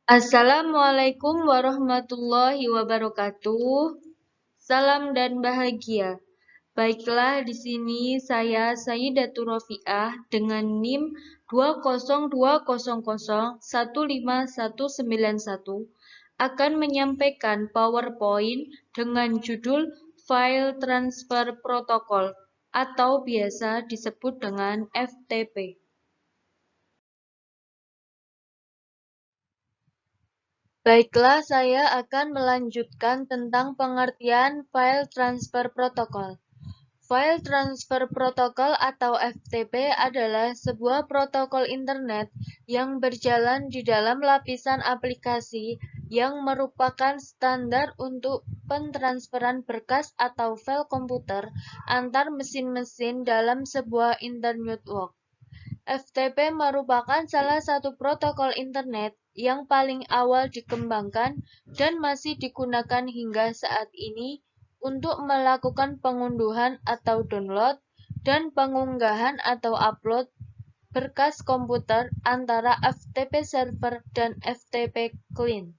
Assalamualaikum warahmatullahi wabarakatuh. Salam dan bahagia. Baiklah, di sini saya Sayyidatul Rofiah dengan NIM 20200159191 akan menyampaikan PowerPoint dengan judul File Transfer Protocol atau biasa disebut dengan FTP. Baiklah, saya akan melanjutkan tentang pengertian File Transfer Protocol. File Transfer Protocol atau FTP adalah sebuah protokol internet yang berjalan di dalam lapisan aplikasi yang merupakan standar untuk pentransferan berkas atau file komputer antar mesin-mesin dalam sebuah internet network. FTP merupakan salah satu protokol internet yang paling awal dikembangkan dan masih digunakan hingga saat ini untuk melakukan pengunduhan atau download dan pengunggahan atau upload berkas komputer antara FTP server dan FTP client.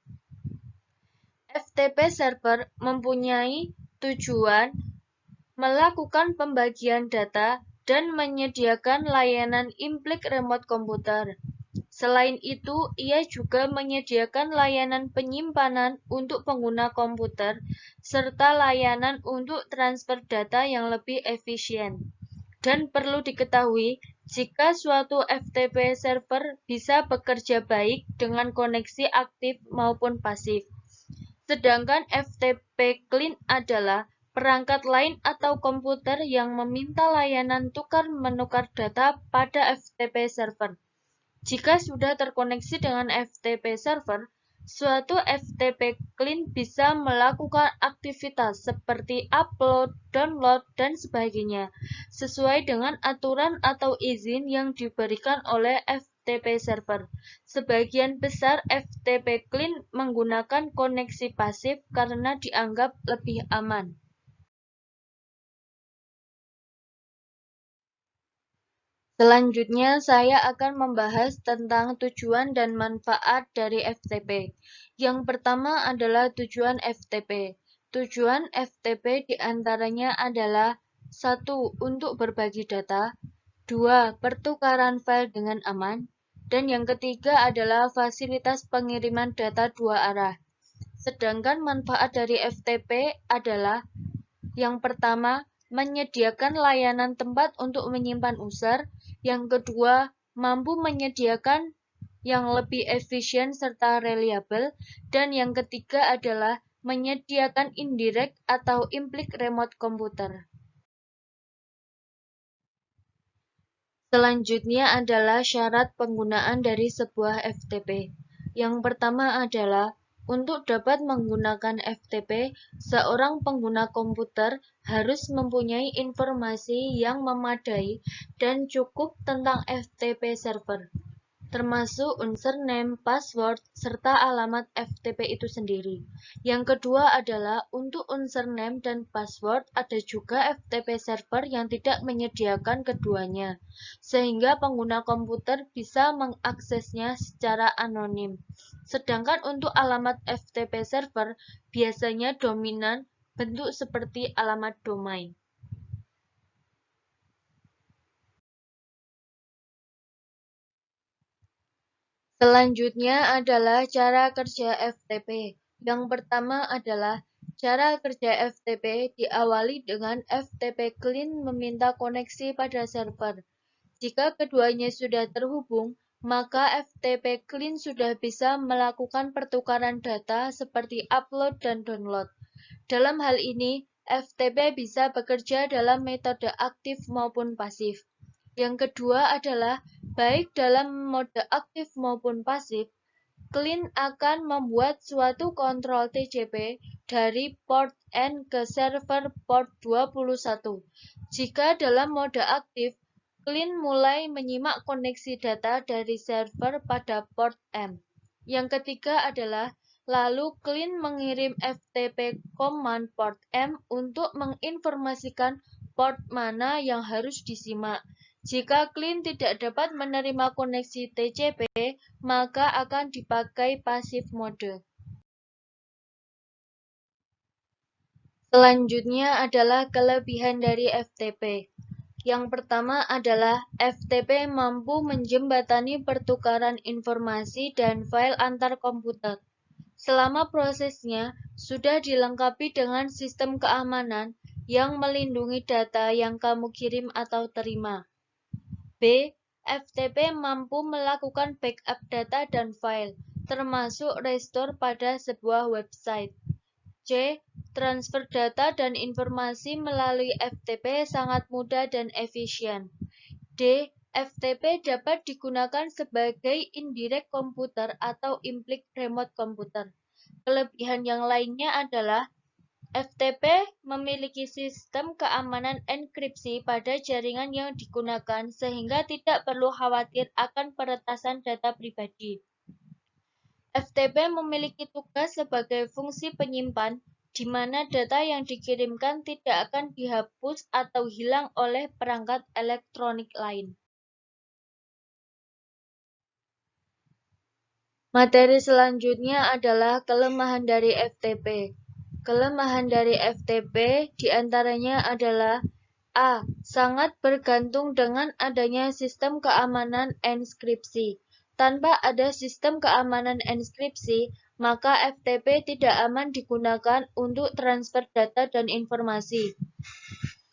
FTP server mempunyai tujuan melakukan pembagian data dan menyediakan layanan implik remote komputer. Selain itu, ia juga menyediakan layanan penyimpanan untuk pengguna komputer serta layanan untuk transfer data yang lebih efisien. Dan perlu diketahui, jika suatu FTP server bisa bekerja baik dengan koneksi aktif maupun pasif. Sedangkan FTP client adalah perangkat lain atau komputer yang meminta layanan tukar-menukar data pada FTP server. Jika sudah terkoneksi dengan FTP server, suatu FTP client bisa melakukan aktivitas seperti upload, download, dan sebagainya, sesuai dengan aturan atau izin yang diberikan oleh FTP server. Sebagian besar FTP client menggunakan koneksi pasif karena dianggap lebih aman. Selanjutnya, saya akan membahas tentang tujuan dan manfaat dari FTP. Yang pertama adalah tujuan FTP. Tujuan FTP diantaranya adalah 1. Untuk berbagi data, 2. Pertukaran file dengan aman, dan yang ketiga adalah fasilitas pengiriman data dua arah. Sedangkan manfaat dari FTP adalah yang pertama, menyediakan layanan tempat untuk menyimpan user. Yang kedua, mampu menyediakan yang lebih efisien serta reliable. Dan yang ketiga adalah menyediakan indirect atau implik remote komputer. Selanjutnya adalah syarat penggunaan dari sebuah FTP. Yang pertama adalah untuk dapat menggunakan FTP, seorang pengguna komputer harus mempunyai informasi yang memadai dan cukup tentang FTP server, termasuk username, password, serta alamat FTP itu sendiri. Yang kedua adalah untuk username dan password ada juga FTP server yang tidak menyediakan keduanya, sehingga pengguna komputer bisa mengaksesnya secara anonim. Sedangkan untuk alamat FTP server biasanya dominan bentuk seperti alamat domain. Selanjutnya adalah cara kerja FTP. Yang pertama adalah cara kerja FTP diawali dengan FTP client meminta koneksi pada server. Jika keduanya sudah terhubung, maka FTP client sudah bisa melakukan pertukaran data seperti upload dan download. Dalam hal ini, FTP bisa bekerja dalam metode aktif maupun pasif. Yang kedua adalah, baik dalam mode aktif maupun pasif, client akan membuat suatu kontrol TCP dari port N ke server port 21. Jika dalam mode aktif, client mulai menyimak koneksi data dari server pada port M. Yang ketiga adalah, lalu client mengirim FTP command port M untuk menginformasikan port mana yang harus disimak. Jika klien tidak dapat menerima koneksi TCP, maka akan dipakai passive mode. Selanjutnya adalah kelebihan dari FTP. Yang pertama adalah FTP mampu menjembatani pertukaran informasi dan file antar komputer. Selama prosesnya sudah dilengkapi dengan sistem keamanan yang melindungi data yang kamu kirim atau terima. B. FTP mampu melakukan backup data dan file, termasuk restore pada sebuah website. C. Transfer data dan informasi melalui FTP sangat mudah dan efisien. D. FTP dapat digunakan sebagai indirect komputer atau implicit remote komputer. Kelebihan yang lainnya adalah FTP memiliki sistem keamanan enkripsi pada jaringan yang digunakan sehingga tidak perlu khawatir akan peretasan data pribadi. FTP memiliki tugas sebagai fungsi penyimpan, di mana data yang dikirimkan tidak akan dihapus atau hilang oleh perangkat elektronik lain. Materi selanjutnya adalah kelemahan dari FTP. Kelemahan dari FTP diantaranya adalah A. Sangat bergantung dengan adanya sistem keamanan enskripsi. Tanpa ada sistem keamanan enskripsi, maka FTP tidak aman digunakan untuk transfer data dan informasi.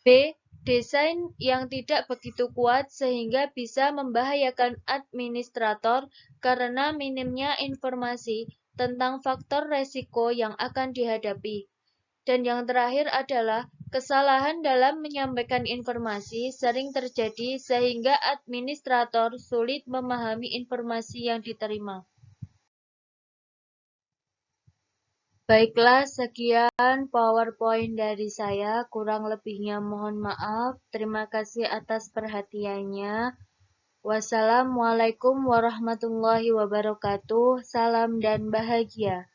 B. Desain yang tidak begitu kuat sehingga bisa membahayakan administrator karena minimnya informasi tentang faktor resiko yang akan dihadapi. Dan yang terakhir adalah kesalahan dalam menyampaikan informasi sering terjadi sehingga administrator sulit memahami informasi yang diterima. Baiklah, sekian PowerPoint dari saya. Kurang lebihnya mohon maaf. Terima kasih atas perhatiannya. Wassalamualaikum warahmatullahi wabarakatuh. Salam dan bahagia.